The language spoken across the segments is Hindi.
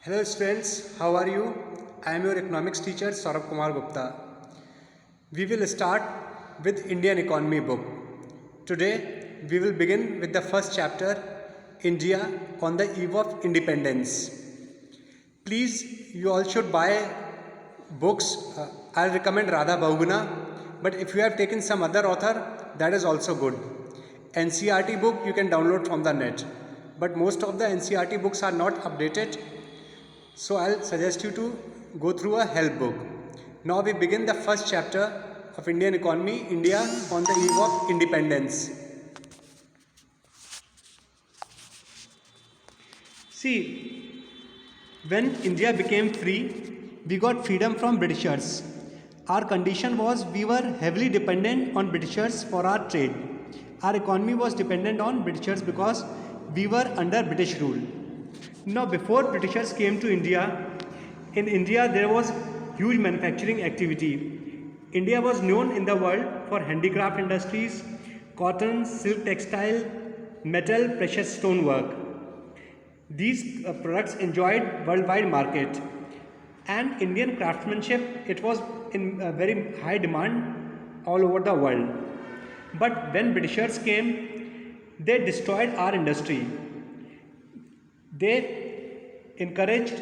Hello students, how are you? I am your economics teacher Saurabh Kumar Gupta. We will start with Indian economy book. Today we will begin with the first chapter, India on the eve of independence. Please, you all should buy books. I'll recommend Radha Bahuguna, but if you have taken some other author, that is also good. NCERT book you can download from the net, but most of the NCERT books are not updated. So I'll suggest you to go through a help book. Now we begin the first chapter of Indian economy, India on the eve of independence. See, when India became free, we got freedom from Britishers. Our condition was we were heavily dependent on Britishers for our trade. Our economy was dependent on Britishers because we were under British rule. Now, before Britishers came to India, in India there was huge manufacturing activity. India was known in the world for handicraft industries, cotton, silk textile, metal, precious stone work. These products enjoyed worldwide market, and Indian craftsmanship, it was in very high demand all over the world. But when Britishers came, they destroyed our industry. They encouraged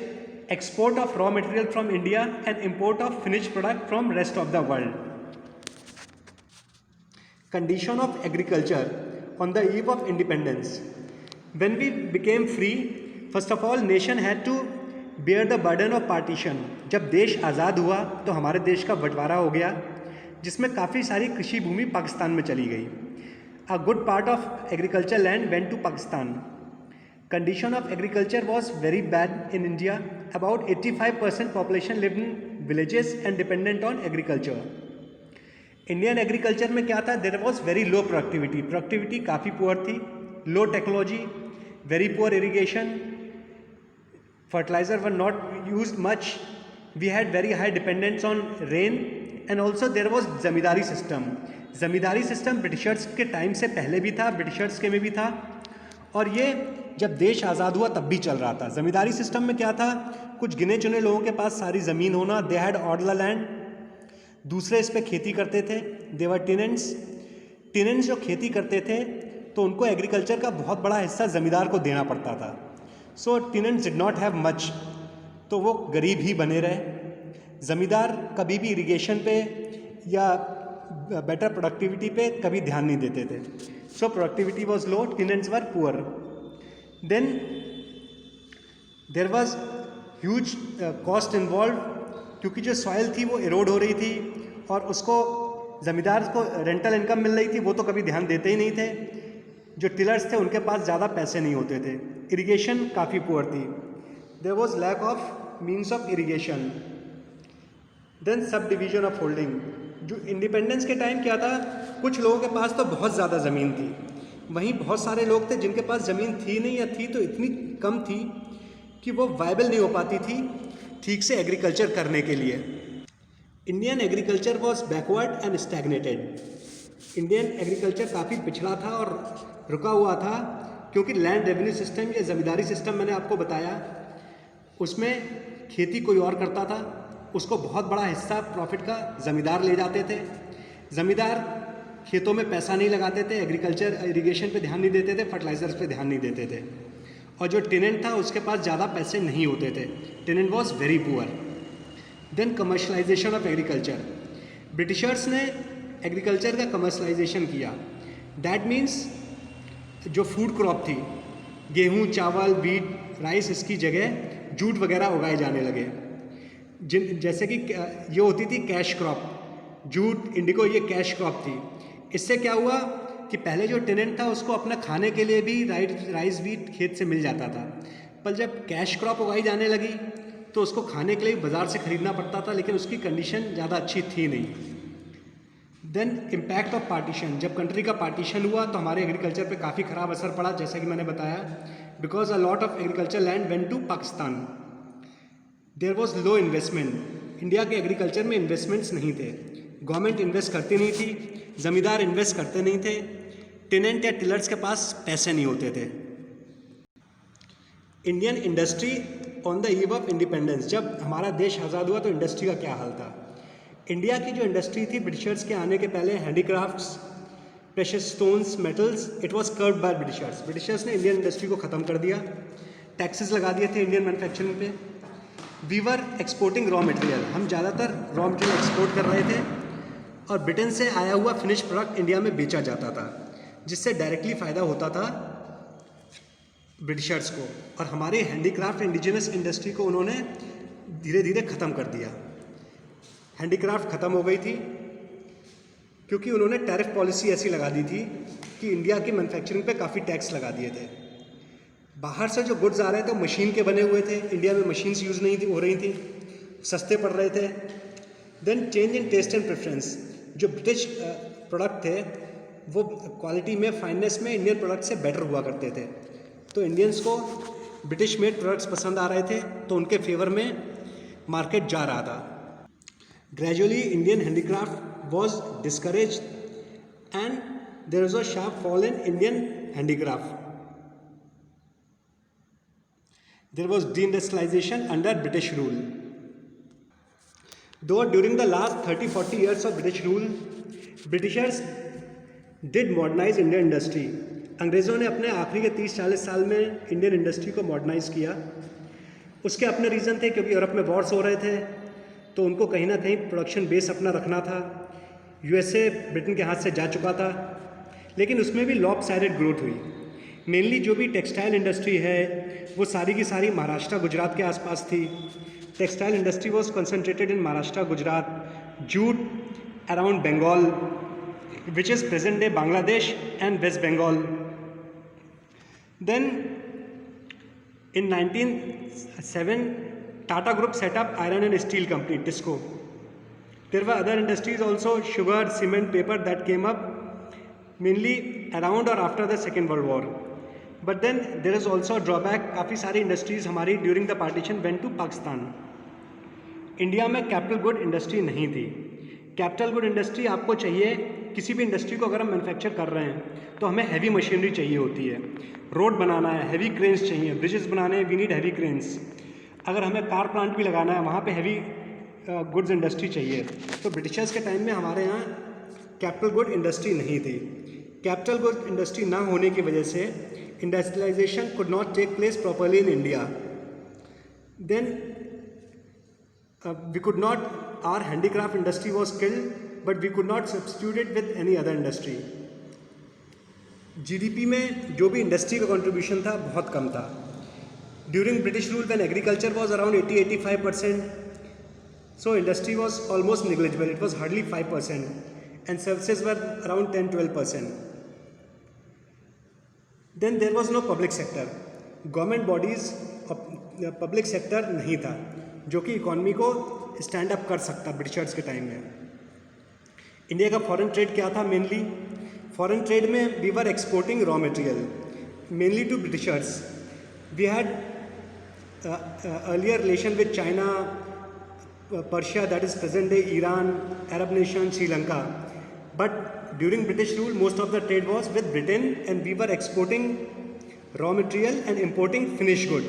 export of raw material from India and import of finished product from rest of the world. Condition of agriculture on the eve of independence. When we became free, first of all nation had to bear the burden of partition. जब देश आज़ाद हुआ तो हमारे देश का बंटवारा हो गया, जिसमें काफ़ी सारी कृषि भूमि पाकिस्तान में चली गई. A good part of agriculture land went to Pakistan. Condition of agriculture was very bad in India. About 85% population lived in villages and dependent on agriculture. Indian agriculture में क्या था? There was very low productivity. Productivity काफ़ी poor थी. Low technology, very poor irrigation. Fertilizer were not used much. We had very high dependence on rain, and also there was zamindari system. Zamindari system Britishers के टाइम से पहले भी था, Britishers के में भी था, और ये जब देश आज़ाद हुआ तब भी चल रहा था. ज़मींदारी सिस्टम में क्या था? कुछ गिने चुने लोगों के पास सारी ज़मीन होना, they had all the land, दूसरे इस पे खेती करते थे, दे वर टेनेंट्स. टेनेंट्स जो खेती करते थे तो उनको एग्रीकल्चर का बहुत बड़ा हिस्सा ज़मींदार को देना पड़ता था. So tenants did not have much, तो वो गरीब ही बने रहे. ज़मींदार कभी भी इरिगेशन पे या बेटर प्रोडक्टिविटी पे कभी ध्यान नहीं देते थे. So productivity was low, tenants were poor. Then there was huge cost involved, क्योंकि जो सॉइल थी वो इरोड हो रही थी और उसको ज़मींदार को रेंटल इनकम मिल रही थी, वो तो कभी ध्यान देते ही नहीं थे. जो टिलर्स थे उनके पास ज़्यादा पैसे नहीं होते थे. इरिगेशन काफ़ी पुअर थी. There was lack of means of irrigation. Then subdivision of holding. जो इंडिपेंडेंस के टाइम क्या था, कुछ लोगों के पास तो बहुत ज़्यादा ज़मीन थी, वहीं बहुत सारे लोग थे जिनके पास ज़मीन थी नहीं, या थी तो इतनी कम थी कि वो वायबल नहीं हो पाती थी ठीक से एग्रीकल्चर करने के लिए. Indian agriculture was backward and stagnated. Indian agriculture काफ़ी पिछड़ा था और रुका हुआ था, क्योंकि लैंड रेवेन्यू सिस्टम या ज़मींदारी सिस्टम मैंने आपको बताया, उसमें खेती कोई और करता था, उसको बहुत बड़ा हिस्सा प्रॉफिट का ज़मींदार ले जाते थे. ज़मींदार खेतों में पैसा नहीं लगाते थे, एग्रीकल्चर इरिगेशन पे ध्यान नहीं देते थे, फर्टिलाइजर्स पे ध्यान नहीं देते थे. और जो टेनेंट था उसके पास ज़्यादा पैसे नहीं होते थे. Tenant was very poor. Then commercialisation of agriculture. Britishers ने एग्रीकल्चर का कमर्शलाइजेशन किया. डैट मीन्स जो फूड क्रॉप थी, गेहूँ, चावल, वीट, राइस, इसकी जगह जूट वगैरह उगाए जाने लगे. जैसे कि ये होती थी कैश क्रॉप, जूट, इंडिगो, ये कैश क्रॉप थी. इससे क्या हुआ कि पहले जो टेनेंट था उसको अपना खाने के लिए भी राइस, वीट खेत से मिल जाता था, पर जब कैश क्रॉप उगाई जाने लगी तो उसको खाने के लिए बाज़ार से ख़रीदना पड़ता था, लेकिन उसकी कंडीशन ज़्यादा अच्छी थी नहीं. Then impact of partition. जब कंट्री का पार्टीशन हुआ तो हमारे एग्रीकल्चर पे काफ़ी ख़राब असर पड़ा, जैसा कि मैंने बताया, because a lot of agriculture land went to Pakistan. There was low investment. India के एग्रीकल्चर में इन्वेस्टमेंट्स नहीं थे, गवर्नमेंट इन्वेस्ट करती नहीं थी, ज़मींदार इन्वेस्ट करते नहीं थे, टेनेंट या टिलर्स के पास पैसे नहीं होते थे. Indian industry on the eve of independence, जब हमारा देश आज़ाद हुआ तो इंडस्ट्री का क्या हाल था। इंडिया की जो इंडस्ट्री थी ब्रिटिशर्स के आने के पहले, handicrafts, precious stones, metals, it was curbed by Britishers. Britishers ने इंडियन इंडस्ट्री को ख़त्म कर दिया, टैक्सेस लगा दिए थे इंडियन मैन्युफैक्चरिंग पे। We were exporting raw material, हम ज़्यादातर रॉ मटेरियल एक्सपोर्ट कर रहे थे और ब्रिटेन से आया हुआ फिनिश प्रोडक्ट इंडिया में बेचा जाता था, जिससे डायरेक्टली फ़ायदा होता था ब्रिटिशर्स को। और हमारे हैंडीक्राफ्ट इंडिजिनस इंडस्ट्री को उन्होंने धीरे धीरे ख़त्म कर दिया। हैंडीक्राफ्ट ख़त्म हो गई थी क्योंकि उन्होंने टैरिफ पॉलिसी ऐसी लगा दी थी कि इंडिया की मैन्युफैक्चरिंग पे काफ़ी टैक्स लगा दिए थे। बाहर से जो गुड्स आ रहे थे वो मशीन के बने हुए थे, इंडिया में मशीन्स यूज़ नहीं हो रही थी, सस्ते पड़ रहे थे। Then change in taste and preference, जो ब्रिटिश प्रोडक्ट थे वो क्वालिटी में, फाइननेस में इंडियन प्रोडक्ट से बेटर हुआ करते थे, तो इंडियंस को ब्रिटिश मेड प्रोडक्ट्स पसंद आ रहे थे, तो उनके फेवर में मार्केट जा रहा था। Gradually Indian handicraft was discourage and there was a sharp fall in Indian handicraft. There was deindustrialization under British rule. Though during the last 30-40 years of British rule, Britishers did modernize Indian industry. अंग्रेज़ों ने अपने आखिरी के 30-40 साल में इंडियन इंडस्ट्री को मॉडर्नाइज किया। उसके अपने रीज़न थे, क्योंकि यूरोप में वॉर्स हो रहे थे, तो उनको कहीं ना कहीं प्रोडक्शन बेस अपना रखना था। यूएसए ब्रिटेन के हाथ से जा चुका था, लेकिन उसमें भी लॉपसाइडेड ग्रोथ हुई। मेनली जो भी टेक्सटाइल इंडस्ट्री है वो सारी की सारी महाराष्ट्र गुजरात के आसपास थी। Textile industry was concentrated in Maharashtra Gujarat, jute around Bengal which is present day Bangladesh and West Bengal. Then in 1907 Tata group set up iron and steel company TISCO. There were other industries also, sugar, cement, paper that came up mainly around or after the Second World War. But then there is also a drawback, काफ़ी सारी इंडस्ट्रीज़ हमारी during the partition went to Pakistan. India में कैपिटल गुड इंडस्ट्री नहीं थी। कैपिटल गुड इंडस्ट्री आपको चाहिए, किसी भी इंडस्ट्री को अगर हम मैन्युफैक्चर कर रहे हैं तो हमें हैवी मशीनरी चाहिए होती है। रोड बनाना है, हैवी क्रेन्स चाहिए, ब्रिजेस बनाने हैं, वी नीड हैवी क्रेन्स। अगर हमें कार प्लांट भी लगाना है, वहाँ पे हैवी गुड्स इंडस्ट्री चाहिए। तो ब्रिटिशर्स के टाइम में हमारे यहाँ कैपिटल गुड इंडस्ट्री नहीं थी। कैपिटल गुड इंडस्ट्री ना होने की वजह से industrialisation could not take place properly in India. Then we could not, our handicraft industry was killed, but we could not substitute it with any other industry. GDP में जो भी इंडस्ट्री का कंट्रीब्यूशन था बहुत कम था। During British rule when agriculture was around 80-85%, so industry was almost negligible, it was hardly 5%, and services were around 10-12%. Then there was no public sector, government bodies, public sector नहीं था जो कि इकॉनमी को स्टैंड अप कर सकता ब्रिटिशर्स के टाइम में। इंडिया का फॉरेन ट्रेड क्या था? मेनली फॉरेन ट्रेड में we were exporting raw material mainly to Britishers. We had earlier relation with China, Persia, that is present day Iran, Arab nation, Sri Lanka. But during British rule, most of the trade was with Britain, and we were exporting raw material and importing finished good.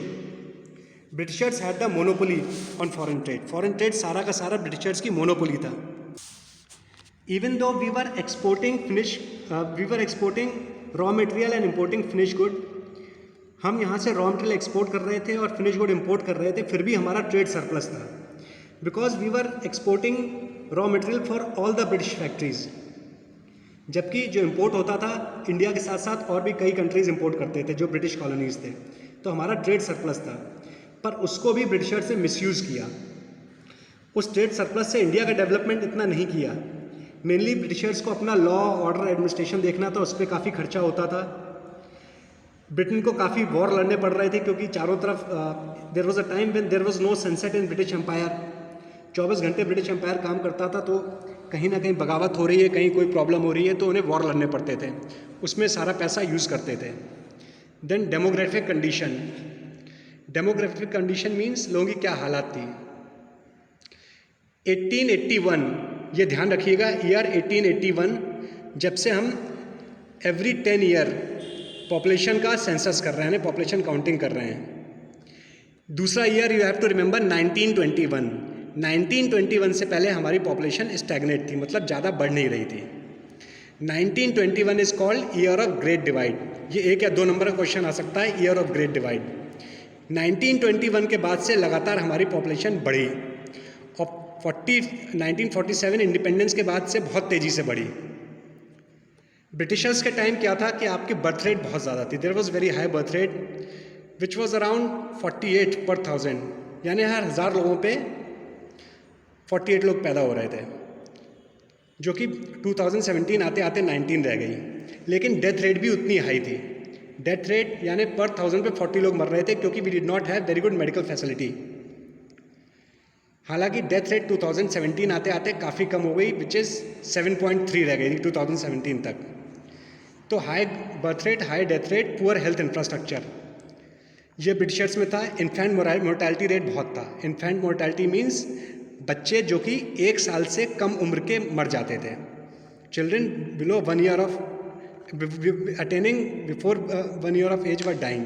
Britishers had the monopoly on foreign trade. Foreign trade सारा का सारा Britishers की monopoly था. Even though we were exporting raw material and importing finished good, हम यहाँ से raw material export कर रहे थे और finished good import कर रहे थे, फिर भी हमारा trade surplus था। Because we were exporting raw material for all the British factories, जबकि जो इम्पोर्ट होता था इंडिया के साथ साथ और भी कई कंट्रीज़ इम्पोर्ट करते थे जो ब्रिटिश कॉलोनीज़ थे, तो हमारा ट्रेड सरप्लस था। पर उसको भी ब्रिटिशर्स से मिसयूज़ किया। उस ट्रेड सरप्लस से इंडिया का डेवलपमेंट इतना नहीं किया। मेनली ब्रिटिशर्स को अपना लॉ ऑर्डर एडमिनिस्ट्रेशन देखना था, उस पर काफ़ी खर्चा होता था। ब्रिटेन को काफ़ी वॉर लड़ने पड़ रहे थे क्योंकि चारों तरफ there was a time when there was no sunset in British empire. 24 घंटे ब्रिटिश एम्पायर काम करता था, तो कहीं ना कहीं बगावत हो रही है, कहीं कोई प्रॉब्लम हो रही है, तो उन्हें वॉर लड़ने पड़ते थे, उसमें सारा पैसा यूज़ करते थे। Then demographic condition. Demographic condition means लोगों की क्या हालात थी। 1881, ये ध्यान रखिएगा, ईयर 1881, जब से हम एवरी 10 ईयर पॉपुलेशन का सेंसस कर रहे हैं, पॉपुलेशन काउंटिंग कर रहे हैं। दूसरा year you have to remember 1921। 1921 से पहले हमारी पॉपुलेशन स्टैग्नेट थी, मतलब ज़्यादा बढ़ नहीं रही थी। 1921 is called year of great divide. ये 1 या 2 नंबर का क्वेश्चन आ सकता है, ईयर ऑफ ग्रेट डिवाइड। 1921 के बाद से लगातार हमारी पॉपुलेशन बढ़ी और 1947 इंडिपेंडेंस के बाद से बहुत तेज़ी से बढ़ी। ब्रिटिशर्स के टाइम क्या था कि आपकी बर्थ रेट बहुत ज़्यादा थी, there was very high birth rate which was around 48 per 1000, यानी हर 1000 लोगों पे 48 लोग पैदा हो रहे थे, जो कि 2017 आते आते 19 रह गई। लेकिन डेथ रेट भी उतनी हाई थी, डेथ रेट यानी पर 1000 पे 40 लोग मर रहे थे, क्योंकि we did not have very good medical facility. हालांकि डेथ रेट 2017 आते आते काफ़ी कम हो गई, विच इज़ 7.3 रह गई थी 2017 तक। तो high birth rate, high death rate, poor health infrastructure, ये ब्रिटिशर्स में था। इन्फेंट मोर्टैलिटी रेट बहुत था। इन्फेंट मोर्टैलिटी मीन्स बच्चे जो कि 1 साल से कम उम्र के मर जाते थे। Children below 1 year of attaining before 1 year of age were dying.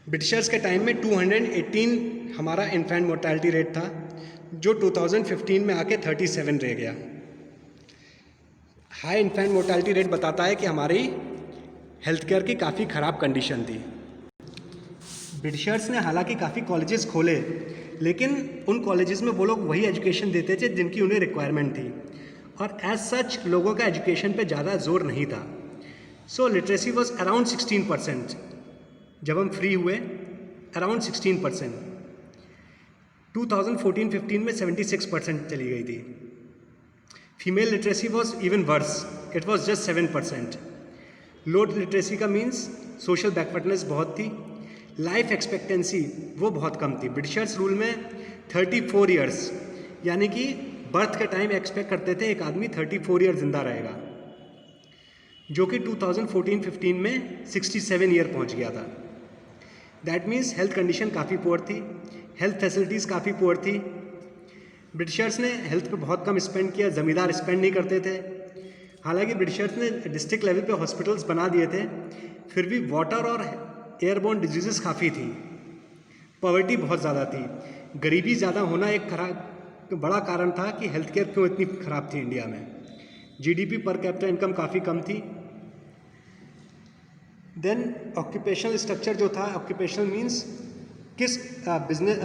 Britishers के टाइम में 218 हमारा इन्फेंट मोर्टैलिटी रेट था, जो 2015 में आके 37 रह गया। हाई इन्फेंट मोर्टैलिटी रेट बताता है कि हमारी हेल्थ केयर की काफ़ी ख़राब कंडीशन थी। ब्रिटिशर्स ने हालांकि काफ़ी कॉलेजेस खोले, लेकिन उन कॉलेजेस में वो लोग वही एजुकेशन देते थे जिनकी उन्हें रिक्वायरमेंट थी, और एज सच लोगों का एजुकेशन पे ज़्यादा जोर नहीं था। सो लिटरेसी वॉज अराउंड 16%। जब हम फ्री हुए अराउंड 16%। 2014-15 में 76% चली गई थी। Female literacy was even worse, it was just 7%। Low literacy का मीन्स सोशल बैकवर्डनेस बहुत थी। लाइफ एक्सपेक्टेंसी वो बहुत कम थी। ब्रिटिशर्स रूल में 34 ईयर्स, यानी कि बर्थ के टाइम एक्सपेक्ट करते थे एक आदमी 34 ईयर जिंदा रहेगा, जो कि 2014-15 में 67 ईयर पहुंच गया था। दैट मीन्स हेल्थ कंडीशन काफ़ी पुअर थी, हेल्थ फैसिलिटीज़ काफ़ी पुअर थी। ब्रिटिशर्स ने हेल्थ पे बहुत कम स्पेंड किया, ज़मींदार स्पेंड नहीं करते थे। हालांकि ब्रिटिशर्स ने डिस्ट्रिक्ट लेवल पे हॉस्पिटल्स बना दिए थे, फिर भी वाटर और एयरबोर्न डिजीज़ेस काफ़ी थी। पॉवर्टी बहुत ज़्यादा थी। गरीबी ज़्यादा होना एक बड़ा कारण था कि हेल्थ केयर क्यों इतनी ख़राब थी इंडिया में। जीडीपी पर कैपिटा इनकम काफ़ी कम थी। देन ऑक्यूपेशनल स्ट्रक्चर जो था, ऑक्यूपेशनल मीन्स किस बिजनेस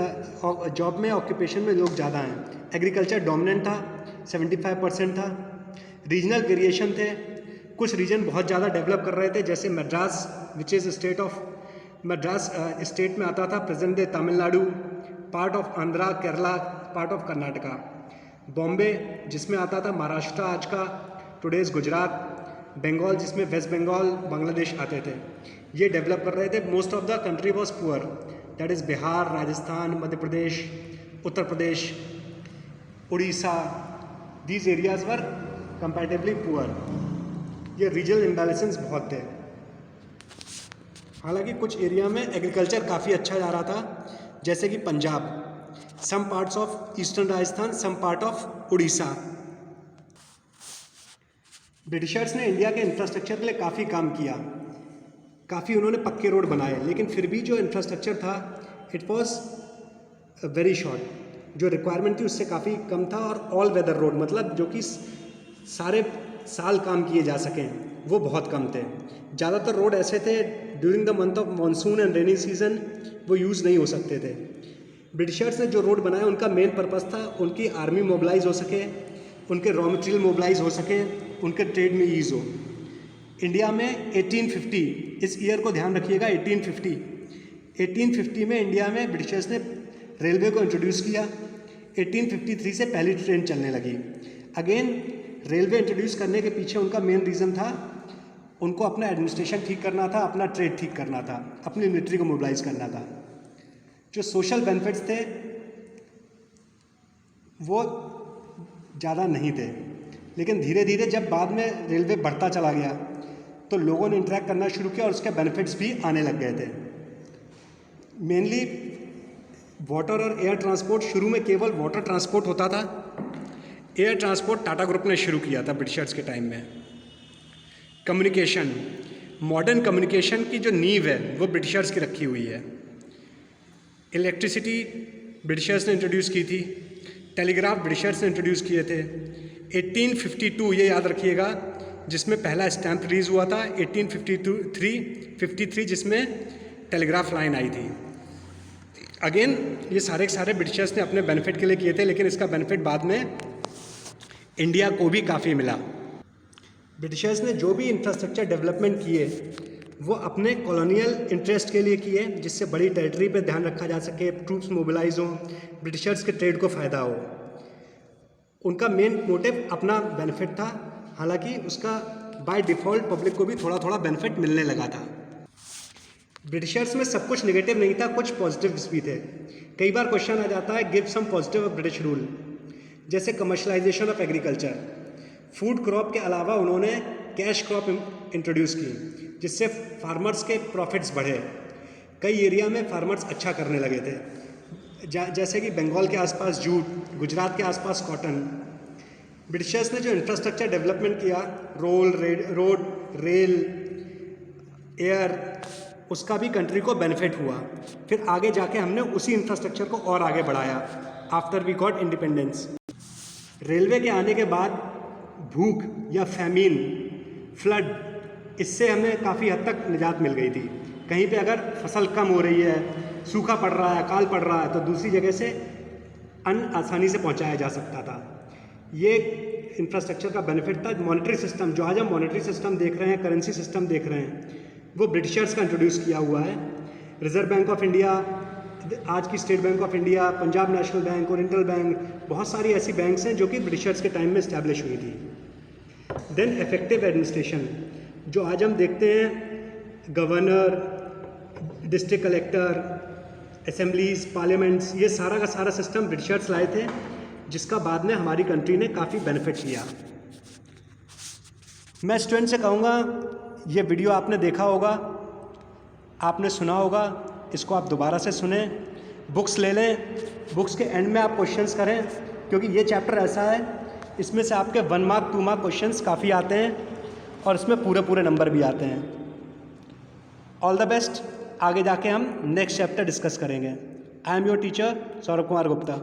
जॉब में ऑक्यूपेशन में लोग ज़्यादा हैं। एग्रीकल्चर डोमिनेंट था, 75% था। रीजनल वेरिएशन थे, कुछ रीजन बहुत ज़्यादा डेवलप कर रहे थे, जैसे Madras which is state of Madras state में आता था present day Tamil Nadu, part of Andhra, Kerala, part of Karnataka. Bombay जिसमें आता था महाराष्ट्र आज का टुडेज गुजरात, बंगाल जिसमें वेस्ट बंगाल बांग्लादेश आते थे, ये डेवलप कर रहे थे। Most of the country was poor, that is Bihar, Rajasthan, Madhya Pradesh, Uttar Pradesh, Orissa, these areas were comparatively poor. ये रीजनल इम्बैलेंसेस बहुत थे। हालांकि कुछ एरिया में एग्रीकल्चर काफ़ी अच्छा जा रहा था, जैसे कि Punjab, some parts of eastern Rajasthan, some part of Orissa. Britishers ने इंडिया के इंफ्रास्ट्रक्चर के लिए काफ़ी काम किया, काफ़ी उन्होंने पक्के रोड बनाए, लेकिन फिर भी जो इंफ्रास्ट्रक्चर था इट वॉज वेरी शॉर्ट। जो रिक्वायरमेंट थी उससे काफ़ी कम था, और ऑल वेदर रोड, मतलब जो कि सारे साल काम किए जा सकें, वो बहुत कम थे। ज़्यादातर रोड ऐसे थे during the month of monsoon and rainy season वो यूज़ नहीं हो सकते थे। ब्रिटिशर्स ने जो रोड बनाए उनका मेन पर्पस था उनकी आर्मी मोबिलाइज हो सके, उनके रॉ मटेरियल मोबिलाइज हो सके, उनके ट्रेड में ईज हो। इंडिया में 1850, इस ईयर को ध्यान रखिएगा, 1850 में इंडिया में ब्रिटिशर्स ने रेलवे को इंट्रोड्यूस किया। 1853 से पहली ट्रेन चलने लगी। अगेन रेलवे इंट्रोड्यूस करने के पीछे उनका मेन रीज़न था उनको अपना एडमिनिस्ट्रेशन ठीक करना था, अपना ट्रेड ठीक करना था, अपनी मिलिट्री को मोबिलाइज करना था। जो सोशल बेनिफिट्स थे वो ज़्यादा नहीं थे, लेकिन धीरे धीरे जब बाद में रेलवे बढ़ता चला गया तो लोगों ने इंटरेक्ट करना शुरू किया और उसके बेनिफिट्स भी आने लग गए थे। मेनली वाटर और एयर ट्रांसपोर्ट, शुरू में केवल वाटर ट्रांसपोर्ट होता था। एयर ट्रांसपोर्ट टाटा ग्रुप ने शुरू किया था ब्रिटिशर्स के टाइम में। कम्युनिकेशन, मॉडर्न कम्युनिकेशन की जो नींव है वो ब्रिटिशर्स की रखी हुई है। इलेक्ट्रिसिटी ब्रिटिशर्स ने इंट्रोड्यूस की थी, टेलीग्राफ ब्रिटिशर्स ने इंट्रोड्यूस किए थे। 1852 ये याद रखिएगा, जिसमें पहला स्टैम्प रिलीज हुआ था। 1853 जिसमें टेलीग्राफ लाइन आई थी। अगेन ये सारे के सारे ब्रिटिशर्स ने अपने बेनिफिट के लिए किए थे, लेकिन इसका बेनिफिट बाद में इंडिया को भी काफ़ी मिला। ब्रिटिशर्स ने जो भी इंफ्रास्ट्रक्चर डेवलपमेंट किए वो अपने कॉलोनियल इंटरेस्ट के लिए किए, जिससे बड़ी टेरिटरी पे ध्यान रखा जा सके, ट्रूप्स मोबिलाइज हों, ब्रिटिशर्स के ट्रेड को फ़ायदा हो। उनका मेन मोटिव अपना बेनिफिट था, हालांकि उसका बाय डिफ़ॉल्ट पब्लिक को भी थोड़ा थोड़ा बेनिफिट मिलने लगा था। ब्रिटिशर्स में सब कुछ नेगेटिव नहीं था, कुछ पॉजिटिव्स भी थे। कई बार क्वेश्चन आ जाता है give some positive of British rule, जैसे commercialisation of agriculture. Food crop के अलावा उन्होंने कैश क्रॉप इंट्रोड्यूस की, जिससे फार्मर्स के प्रॉफिट्स बढ़े। कई एरिया में फार्मर्स अच्छा करने लगे थे, जैसे कि बंगाल के आसपास जूट, गुजरात के आसपास कॉटन। ब्रिटिशर्स ने जो इंफ्रास्ट्रक्चर डेवलपमेंट किया, रोड, रेल, एयर, उसका भी कंट्री को बेनिफिट हुआ। फिर आगे जाके हमने उसी इंफ्रास्ट्रक्चर को और आगे बढ़ाया after we got independence. Railway के आने के बाद भूख या फैमिन, फ्लड, इससे हमें काफ़ी हद तक निजात मिल गई थी। कहीं पे अगर फसल कम हो रही है, सूखा पड़ रहा है, अकाल पड़ रहा है, तो दूसरी जगह से अन्न आसानी से पहुंचाया जा सकता था। ये इंफ्रास्ट्रक्चर का बेनिफिट था। मॉनेटरी सिस्टम, जो आज हम मॉनेटरी सिस्टम देख रहे हैं, करेंसी सिस्टम देख रहे हैं, वो ब्रिटिशर्स का इंट्रोड्यूस किया हुआ है। रिजर्व बैंक ऑफ इंडिया, आज की state bank of India, Punjab national bank, oriental bank, बहुत सारी ऐसी बैंक्स हैं जो कि ब्रिटिशर्स के टाइम में इस्टेब्लिश हुई थी। देन इफेक्टिव एडमिनिस्ट्रेशन, जो आज हम देखते हैं, governor, district collector, assemblies, parliaments, ये सारा का सारा सिस्टम ब्रिटिशर्स लाए थे, जिसका बाद में हमारी कंट्री ने काफ़ी बेनिफिट लिया। मैं स्टूडेंट से कहूँगा, ये वीडियो आपने देखा होगा, आपने सुना होगा, इसको आप दोबारा से सुने, बुक्स ले लें, बुक्स के एंड में आप क्वेश्चंस करें, क्योंकि ये चैप्टर ऐसा है, इसमें से आपके 1 मार्क 2 मार्क क्वेश्चंस काफ़ी आते हैं और इसमें पूरे नंबर भी आते हैं। All the best. आगे जाके हम नेक्स्ट चैप्टर डिस्कस करेंगे। I am your teacher Saurabh Kumar Gupta.